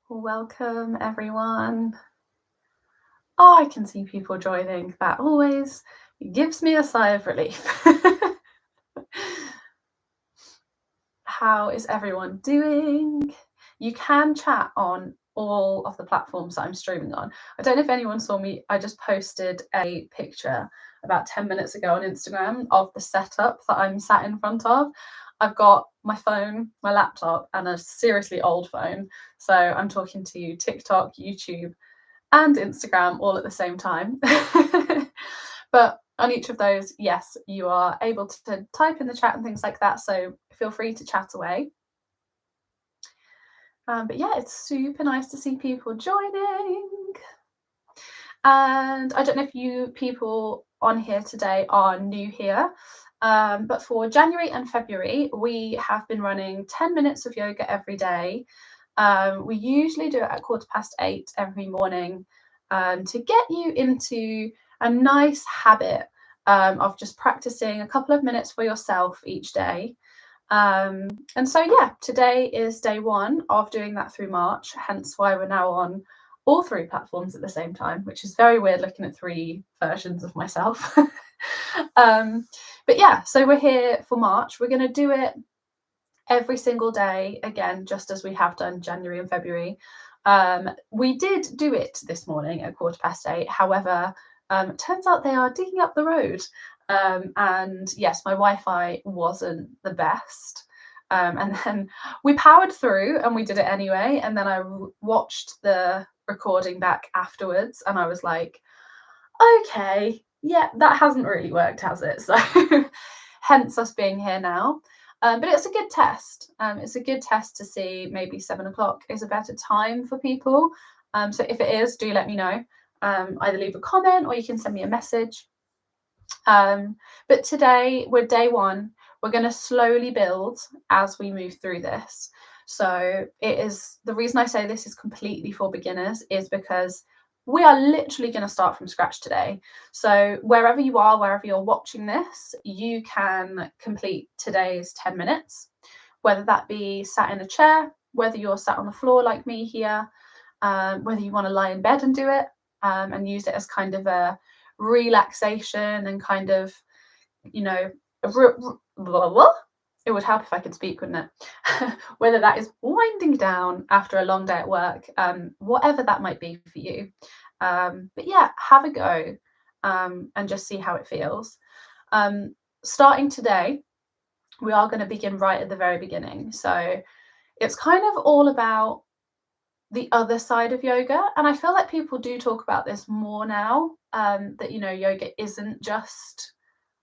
Welcome, everyone. Oh, I can see people joining. That always gives me a sigh of relief. How is everyone doing? You can chat on all of the platforms that I'm streaming on. I don't know if anyone saw me. I just posted a picture about 10 minutes ago on Instagram of the setup that I'm sat in front of. I've got my phone, my laptop, and a seriously old phone. So I'm talking to TikTok, YouTube, and Instagram all at the same time. But on each of those, yes, you are able to type in the chat and things like that. So feel free to chat away. But yeah, it's super nice to see people joining. And I don't know if you people on here today are new here, but for January and February, we have been running 10 minutes of yoga every day. We usually do it at 8:15 every morning to get you into a nice habit of just practicing a couple of minutes for yourself each day. And so, yeah, today is day one of doing that through March, hence why we're now on all three platforms at the same time, which is very weird looking at three versions of myself. But yeah, so we're here for March. We're going to do it every single day again, just as we have done January and February. We did do it this morning at 8:15. However, it turns out they are digging up the road. And yes, my Wi-Fi wasn't the best. And then we powered through and we did it anyway. And then I watched the recording back afterwards and I was like, okay, yeah, that hasn't really worked, has it? So hence us being here now. But it's a good test. It's a good test to see maybe 7 o'clock is a better time for people. So if it is, do let me know. Either leave a comment or you can send me a message. But today we're day one. We're going to slowly build as we move through this. So it is the reason I say this is completely for beginners is because we are literally going to start from scratch today. So wherever you are, wherever you're watching this, you can complete today's 10 minutes, whether that be sat in a chair, whether you're sat on the floor like me here, whether you want to lie in bed and do it and use it as kind of a relaxation and kind of, you know, it would help if I could speak, wouldn't it? Whether that is winding down after a long day at work, whatever that might be for you. But yeah, have a go and just see how it feels. Starting today, we are going to begin right at the very beginning. So it's kind of all about the other side of yoga. And I feel like people do talk about this more now, that, you know, yoga isn't just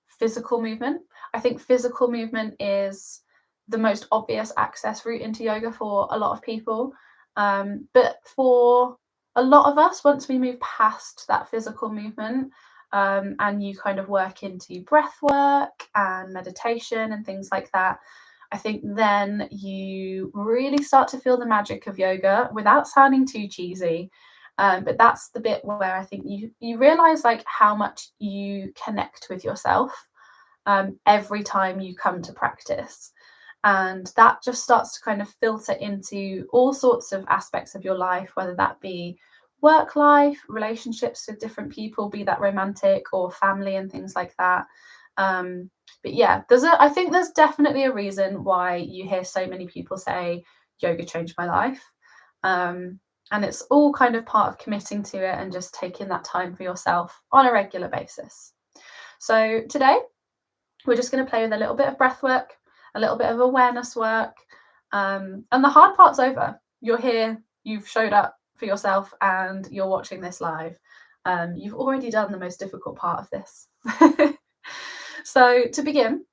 physical movement. I think physical movement is the most obvious access route into yoga for a lot of people. But for a lot of us, once we move past that physical movement and you kind of work into breath work and meditation and things like that, I think then you really start to feel the magic of yoga without sounding too cheesy. But that's the bit where I think you realize like how much you connect with yourself every time you come to practice. And that just starts to kind of filter into all sorts of aspects of your life, whether that be work life, relationships with different people, be that romantic or family and things like that. But yeah, I think there's definitely a reason why you hear so many people say yoga changed my life. And it's all kind of part of committing to it and just taking that time for yourself on a regular basis. So today, we're just going to play with a little bit of breath work, a little bit of awareness work, and the hard part's over. You're here, you've showed up for yourself, and you're watching this live. You've already done the most difficult part of this. So to begin,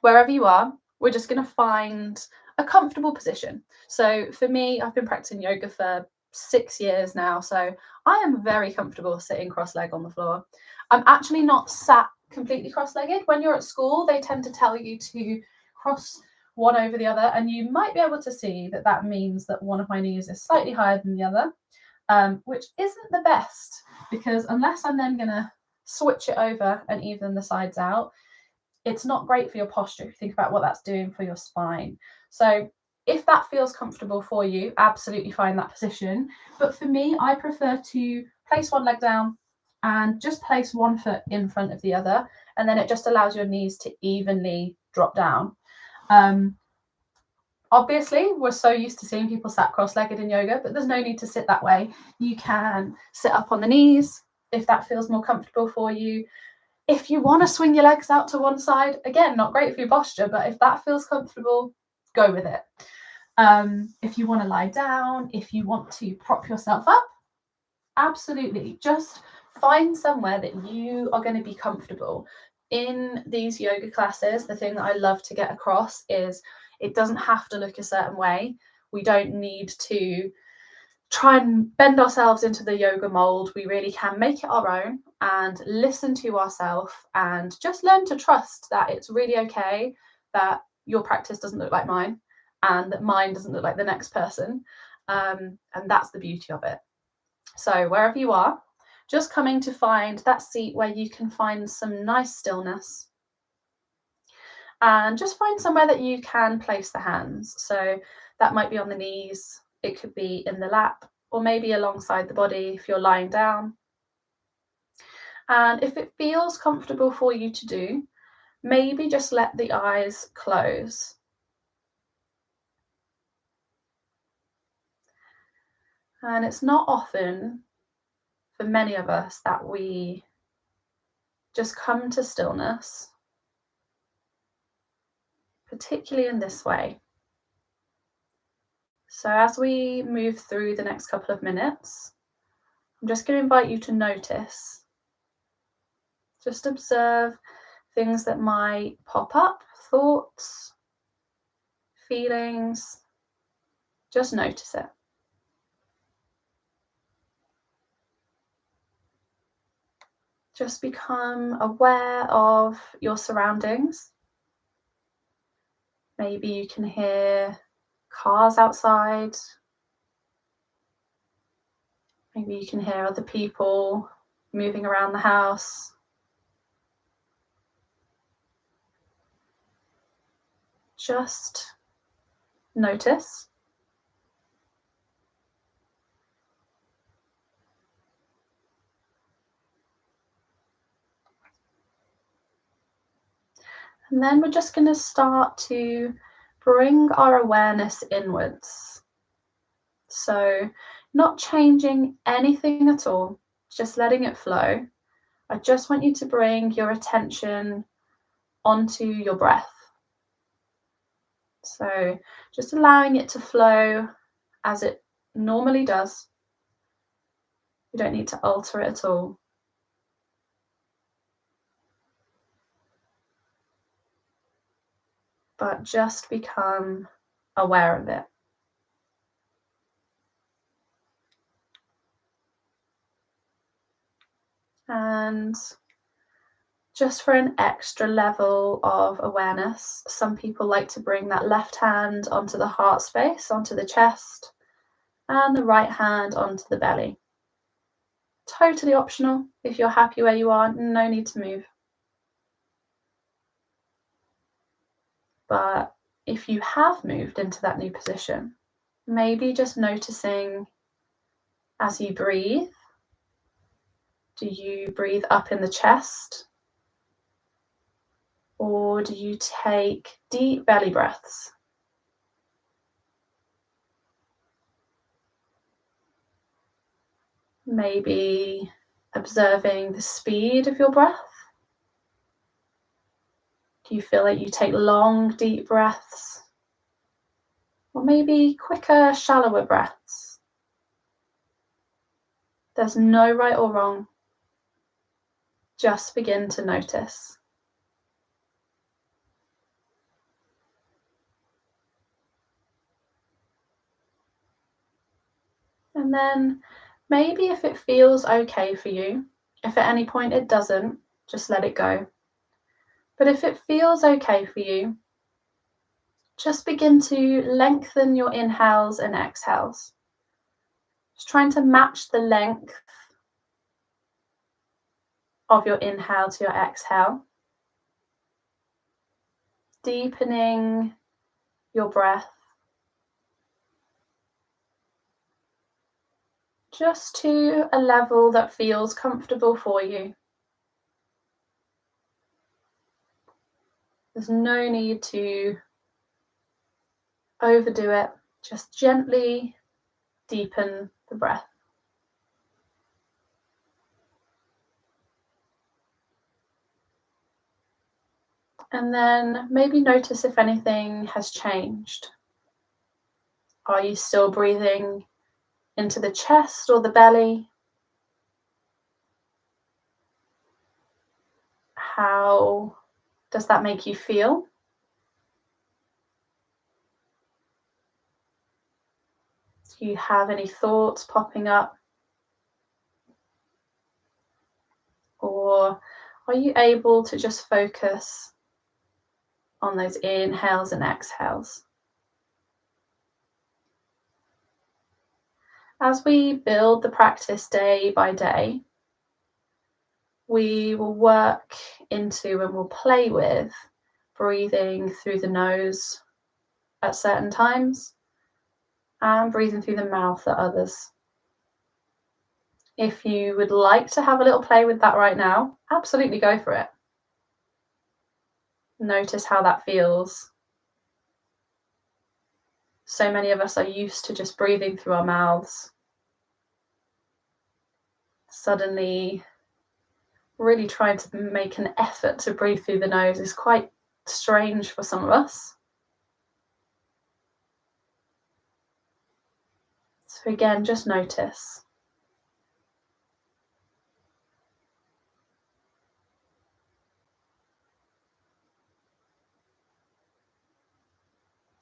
wherever you are, we're just going to find a comfortable position. So for me, I've been practicing yoga for 6 years now, so I am very comfortable sitting cross-legged on the floor. I'm actually not sat completely cross-legged. When you're at school, they tend to tell you to cross one over the other, and you might be able to see that that means that one of my knees is slightly higher than the other, which isn't the best, because unless I'm then going to switch it over and even the sides out, it's not great for your posture if you think about what that's doing for your spine. So If that feels comfortable for you, absolutely find that position. But for me, I prefer to place one leg down and just place one foot in front of the other. And then it just allows your knees to evenly drop down. Obviously, we're so used to seeing people sat cross-legged in yoga, but there's no need to sit that way. You can sit up on the knees if that feels more comfortable for you. If you want to swing your legs out to one side, again, not great for your posture, but if that feels comfortable, go with it. If you want to lie down, if you want to prop yourself up, absolutely. Just find somewhere that you are going to be comfortable. In these yoga classes, the thing that I love to get across is it doesn't have to look a certain way. We don't need to try and bend ourselves into the yoga mold. We really can make it our own and listen to ourselves and just learn to trust that it's really okay that your practice doesn't look like mine and that mine doesn't look like the next person. And that's the beauty of it. So wherever you are, just coming to find that seat where you can find some nice stillness. And just find somewhere that you can place the hands. So that might be on the knees, it could be in the lap, or maybe alongside the body if you're lying down. And if it feels comfortable for you to do, maybe just let the eyes close. And it's not often, for many of us, that we just come to stillness, particularly in this way. So as we move through the next couple of minutes, I'm just going to invite you to notice. Just observe things that might pop up, thoughts, feelings. Just notice it. Just become aware of your surroundings. Maybe you can hear cars outside. Maybe you can hear other people moving around the house. Just notice. And then we're just going to start to bring our awareness inwards. So not changing anything at all, just letting it flow. I just want you to bring your attention onto your breath. So just allowing it to flow as it normally does. You don't need to alter it at all. But just become aware of it. And just for an extra level of awareness, some people like to bring that left hand onto the heart space, onto the chest, and the right hand onto the belly. Totally optional. If you're happy where you are, no need to move. But if you have moved into that new position, maybe just noticing as you breathe, do you breathe up in the chest? Or do you take deep belly breaths? Maybe observing the speed of your breath. Do you feel like you take long, deep breaths? Or maybe quicker, shallower breaths? There's no right or wrong. Just begin to notice. And then maybe if it feels okay for you, if at any point it doesn't, just let it go. But if it feels okay for you, just begin to lengthen your inhales and exhales. Just trying to match the length of your inhale to your exhale. Deepening your breath just to a level that feels comfortable for you. There's no need to overdo it. Just gently deepen the breath. And then maybe notice if anything has changed. Are you still breathing into the chest or the belly? How does that make you feel? Do you have any thoughts popping up? Or are you able to just focus on those inhales and exhales? As we build the practice day by day, we will work into and will play with breathing through the nose at certain times and breathing through the mouth at others. If you would like to have a little play with that right now, absolutely go for it. Notice how that feels. So many of us are used to just breathing through our mouths. Suddenly, really trying to make an effort to breathe through the nose is quite strange for some of us. So again, just notice.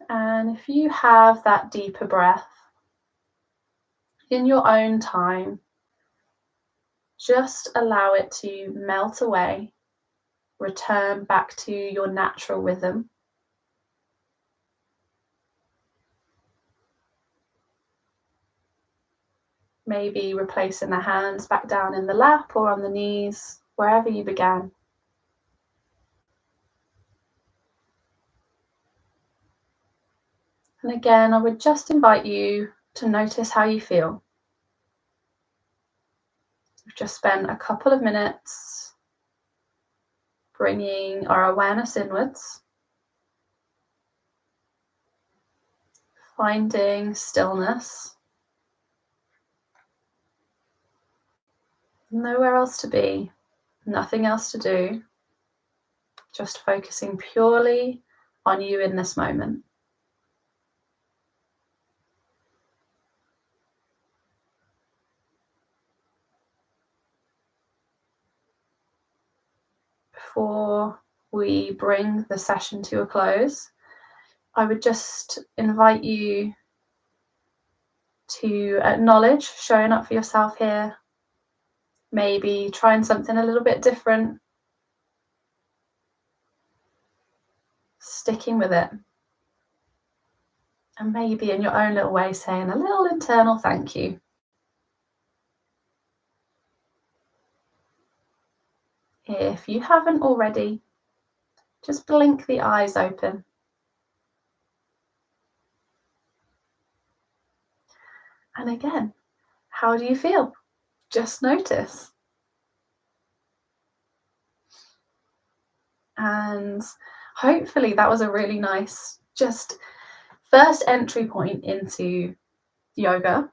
And if you have that deeper breath in your own time, just allow it to melt away, return back to your natural rhythm. Maybe replacing the hands back down in the lap or on the knees, wherever you began. And again, I would just invite you to notice how you feel. We've just spent a couple of minutes bringing our awareness inwards, finding stillness, nowhere else to be, nothing else to do, just focusing purely on you in this moment. Before we bring the session to a close, I would just invite you to acknowledge showing up for yourself here, maybe trying something a little bit different, sticking with it, and maybe in your own little way saying a little internal thank you. If you haven't already, just blink the eyes open. And again, how do you feel? Just notice. And hopefully that was a really nice, just first entry point into yoga,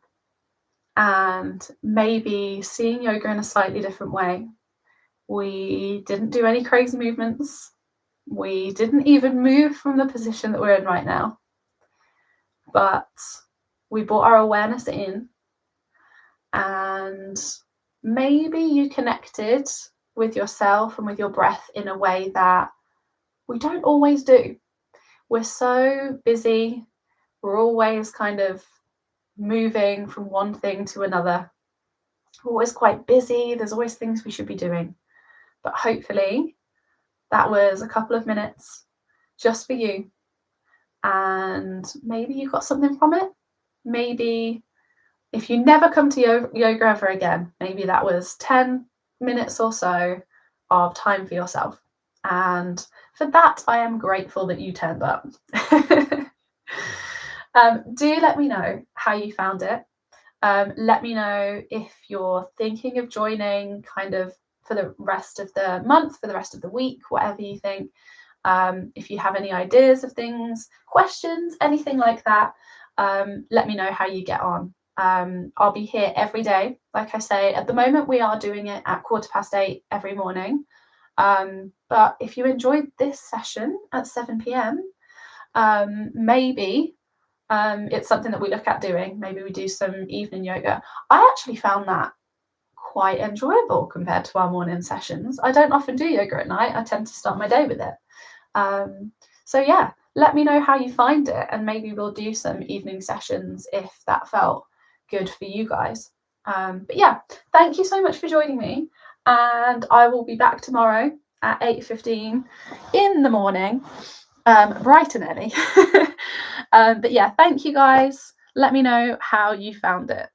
and maybe seeing yoga in a slightly different way. We didn't do any crazy movements. We didn't even move from the position that we're in right now. But we brought our awareness in, and maybe you connected with yourself and with your breath in a way that we don't always do. We're so busy. We're always kind of moving from one thing to another. We're always quite busy. There's always things we should be doing. But hopefully that was a couple of minutes just for you. And maybe you got something from it. Maybe if you never come to yoga ever again, maybe that was 10 minutes or so of time for yourself. And for that, I am grateful that you turned up. Do let me know how you found it. Let me know if you're thinking of joining kind of for the rest of the month, for the rest of the week, whatever you think. If you have any ideas of things, questions, anything like that, let me know how you get on. I'll be here every day. Like I say, at the moment we are doing it at 8:15 every morning. But if you enjoyed this session at 7 p.m, maybe it's something that we look at doing. Maybe we do some evening yoga. I actually found that quite enjoyable compared to our morning sessions. I don't often do yoga at night. I tend to start my day with it. So yeah, let me know how you find it, and maybe we'll do some evening sessions if that felt good for you guys. But yeah, thank you so much for joining me, and I will be back tomorrow at 8:15 in the morning, bright and early. But yeah, thank you guys. Let me know how you found it.